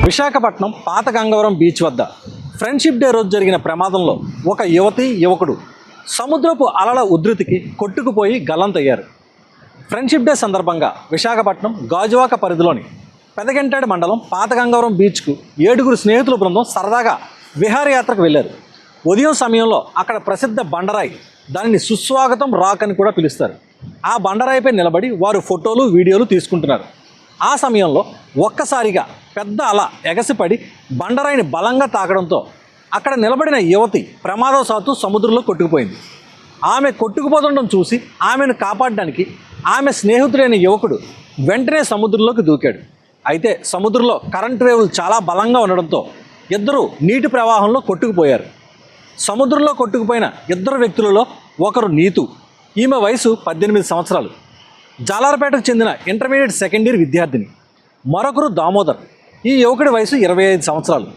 విశాఖపట్నం పాత గంగవరం బీచ్ వద్ద friendship day రోజు జరిగిన ప్రమాదంలో ఒక యువకుడు సముద్రపు అలల ఉధృతికి కొట్టుకుపోయి గల్లంతయ్యారు. ఫ్రెండ్షిప్ డే సందర్భంగా విశాఖపట్నం గాజువాక పరిధిలోని పెదగంటాడు మండలం పాత గంగవరం బీచ్కు 7 స్నేహితుల బృందం సరదాగా విహారయాత్రకు వెళ్లారు. ఉదయం సమయంలో అక్కడ ప్రసిద్ధ బండరాయి, దానిని సుస్వాగతం రాక్ అని కూడా పిలుస్తారు, ఆ బండరాయిపై నిలబడి వారు ఫోటోలు వీడియోలు తీసుకుంటున్నారు. ఆ సమయంలో ఒక్కసారిగా పెద్ద అల ఎగసిపడి బండరాయిని బలంగా తాకడంతో అక్కడ నిలబడిన యువతి ప్రమాదవశాత్తు సముద్రంలో కొట్టుకుపోయింది. ఆమె కొట్టుకుపోతుండడం చూసి ఆమెను కాపాడడానికి ఆమె స్నేహితుడైన యువకుడు వెంటనే సముద్రంలోకి దూకాడు. అయితే సముద్రంలో కరెంట్ వేవులు చాలా బలంగా ఉండడంతో ఇద్దరు నీటి ప్రవాహంలో కొట్టుకుపోయారు. సముద్రంలో కొట్టుకుపోయిన ఇద్దరు వ్యక్తులలో ఒకరు నీతు, ఈమె వయసు 18 సంవత్సరాలు, జాలార్పేటకు చెందిన ఇంటర్మీడియట్ సెకండ్ ఇయర్ విద్యార్థిని. మరొకరు దామోదర్, ఈ యువకుడి వయసు 25 సంవత్సరాలు.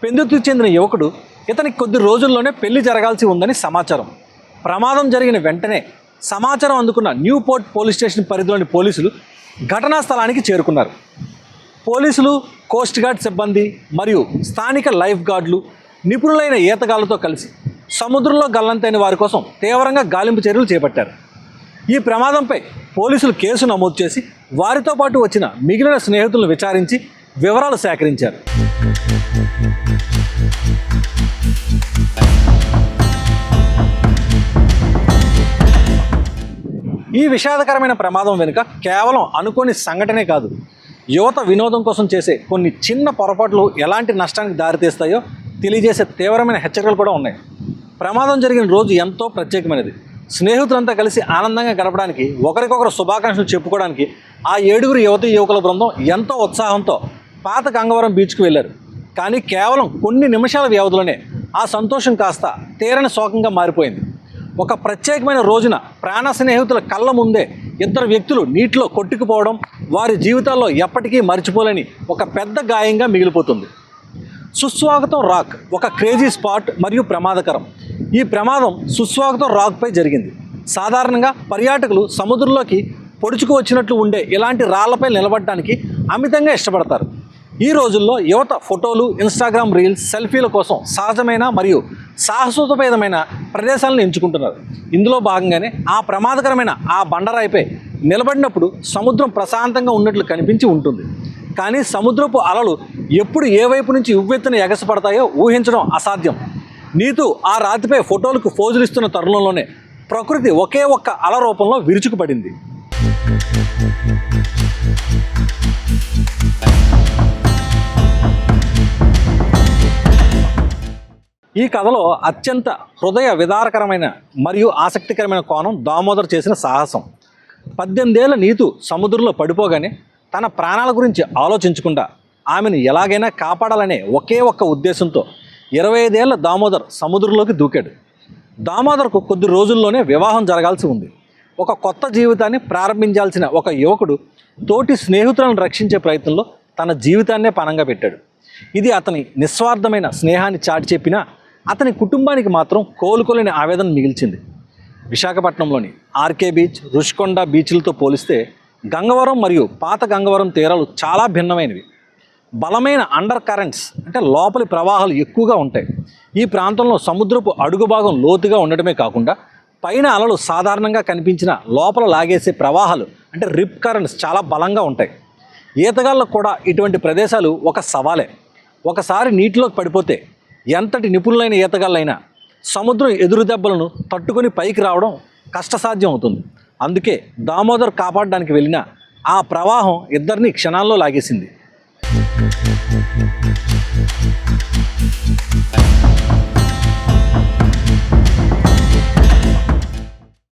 పెందుతుకు చెందిన యువకుడు, ఇతనికి కొద్ది రోజుల్లోనే పెళ్లి జరగాల్సి ఉందని సమాచారం. ప్రమాదం జరిగిన వెంటనే సమాచారం అందుకున్న న్యూ పోర్ట్ పోలీస్ స్టేషన్ పరిధిలోని పోలీసులు ఘటనా స్థలానికి చేరుకున్నారు. పోలీసులు, కోస్ట్ గార్డ్ సిబ్బంది మరియు స్థానిక లైఫ్ గార్డులు నిపుణులైన ఈతగాళ్లతో కలిసి సముద్రంలో గల్లంతైన వారి కోసం తీవ్రంగా గాలింపు చర్యలు చేపట్టారు. ఈ ప్రమాదంపై పోలీసులు కేసు నమోదు చేసి వారితో పాటు వచ్చిన మిగిలిన స్నేహితులను విచారించి వివరాలు సేకరించారు. ఈ విషాదకరమైన ప్రమాదం వెనుక కేవలం అనుకోని సంఘటనే కాదు, యువత వినోదం కోసం చేసే కొన్ని చిన్న పొరపాట్లు ఎలాంటి నష్టానికి దారితీస్తాయో తెలియజేసే తీవ్రమైన హెచ్చరికలు కూడా ఉన్నాయి. ప్రమాదం జరిగిన రోజు ఎంతో ప్రత్యేకమైనది. స్నేహితులంతా కలిసి ఆనందంగా గడపడానికి, ఒకరికొకరు శుభాకాంక్షలు చెప్పుకోవడానికి ఆ 7 యువకుల బృందం ఎంతో ఉత్సాహంతో పాత గంగవరం బీచ్కు వెళ్ళారు. కానీ కేవలం కొన్ని నిమిషాల వ్యవధిలోనే ఆ సంతోషం కాస్త తీరని శోకంగా మారిపోయింది. ఒక ప్రత్యేకమైన రోజున ప్రాణ స్నేహితుల కళ్ళ ముందే ఇద్దరు వ్యక్తులు నీటిలో కొట్టుకుపోవడం వారి జీవితాల్లో ఎప్పటికీ మర్చిపోలేని ఒక పెద్ద గాయంగా మిగిలిపోతుంది. సుస్వాగతం రాక్ ఒక క్రేజీ స్పాట్ మరియు ప్రమాదకరం. ఈ ప్రమాదం సుస్వాగతం రాక్పై జరిగింది. సాధారణంగా పర్యాటకులు సముద్రంలోకి పొడుచుకు వచ్చినట్లు ఉండే ఇలాంటి రాళ్లపై నిలబడడానికి అమితంగా ఇష్టపడతారు. ఈ రోజుల్లో యువత ఫోటోలు, ఇన్స్టాగ్రామ్ రీల్స్, సెల్ఫీల కోసం సహజమైన మరియు సాహసోపేతమైన ప్రదేశాలను ఎంచుకుంటున్నారు. ఇందులో భాగంగానే ఆ ప్రమాదకరమైన ఆ బండరాయిపై నిలబడినప్పుడు సముద్రం ప్రశాంతంగా ఉన్నట్లు కనిపించి ఉంటుంది. కానీ సముద్రపు అలలు ఎప్పుడు ఏ వైపు నుంచి ఉవ్వెత్తున ఎగసిపడతాయో ఊహించడం అసాధ్యం. నీతు ఆ రాతిపై ఫోటోలకు ఫోజులు ఇస్తున్న తరుణంలోనే ప్రకృతి ఒకే ఒక్క అల రూపంలో విరుచుకుపడింది. ఈ కథలో అత్యంత హృదయ విదారకరమైన మరియు ఆసక్తికరమైన కోణం దామోదర్ చేసిన సాహసం. 18 ఏళ్ల నీతు సముద్రంలో పడిపోగానే తన ప్రాణాల గురించి ఆలోచించకుండా ఆమెను ఎలాగైనా కాపాడాలనే ఒకే ఒక్క ఉద్దేశంతో 25 ఏళ్ల దామోదర్ సముద్రంలోకి దూకాడు. దామోదర్కు కొద్ది రోజుల్లోనే వివాహం జరగాల్సి ఉంది. ఒక కొత్త జీవితాన్ని ప్రారంభించాల్సిన ఒక యువకుడు తోటి స్నేహితులను రక్షించే ప్రయత్నంలో తన జీవితాన్నే పణంగా పెట్టాడు. ఇది అతని నిస్వార్థమైన స్నేహాన్ని చాటి చెప్పినా అతని కుటుంబానికి మాత్రం కోలుకోలేని ఆవేదన మిగిల్చింది. విశాఖపట్నంలోని ఆర్కే బీచ్, రుషికొండ బీచ్లతో పోలిస్తే గంగవరం మరియు పాత గంగవరం తీరాలు చాలా భిన్నమైనవి. బలమైన అండర్ కరెంట్స్ అంటే లోపలి ప్రవాహాలు ఎక్కువగా ఉంటాయి. ఈ ప్రాంతంలో సముద్రపు అడుగు భాగం లోతుగా ఉండటమే కాకుండా పైన అలలు సాధారణంగా కనిపించిన లోపల లాగేసే ప్రవాహాలు అంటే రిప్ కరెంట్స్ చాలా బలంగా ఉంటాయి. ఈతగాళ్ళకు కూడా ఇటువంటి ప్రదేశాలు ఒక సవాలే. ఒకసారి నీటిలోకి పడిపోతే ఎంతటి నిపుణులైన ఈతగాళ్ళైనా సముద్రం ఎదురు దెబ్బలను తట్టుకొని పైకి రావడం కష్టసాధ్యం అవుతుంది. అందుకే దామోదర్ కాపాడడానికి వెళ్ళిన ఆ ప్రవాహం ఇద్దరిని క్షణాల్లో లాగేసింది.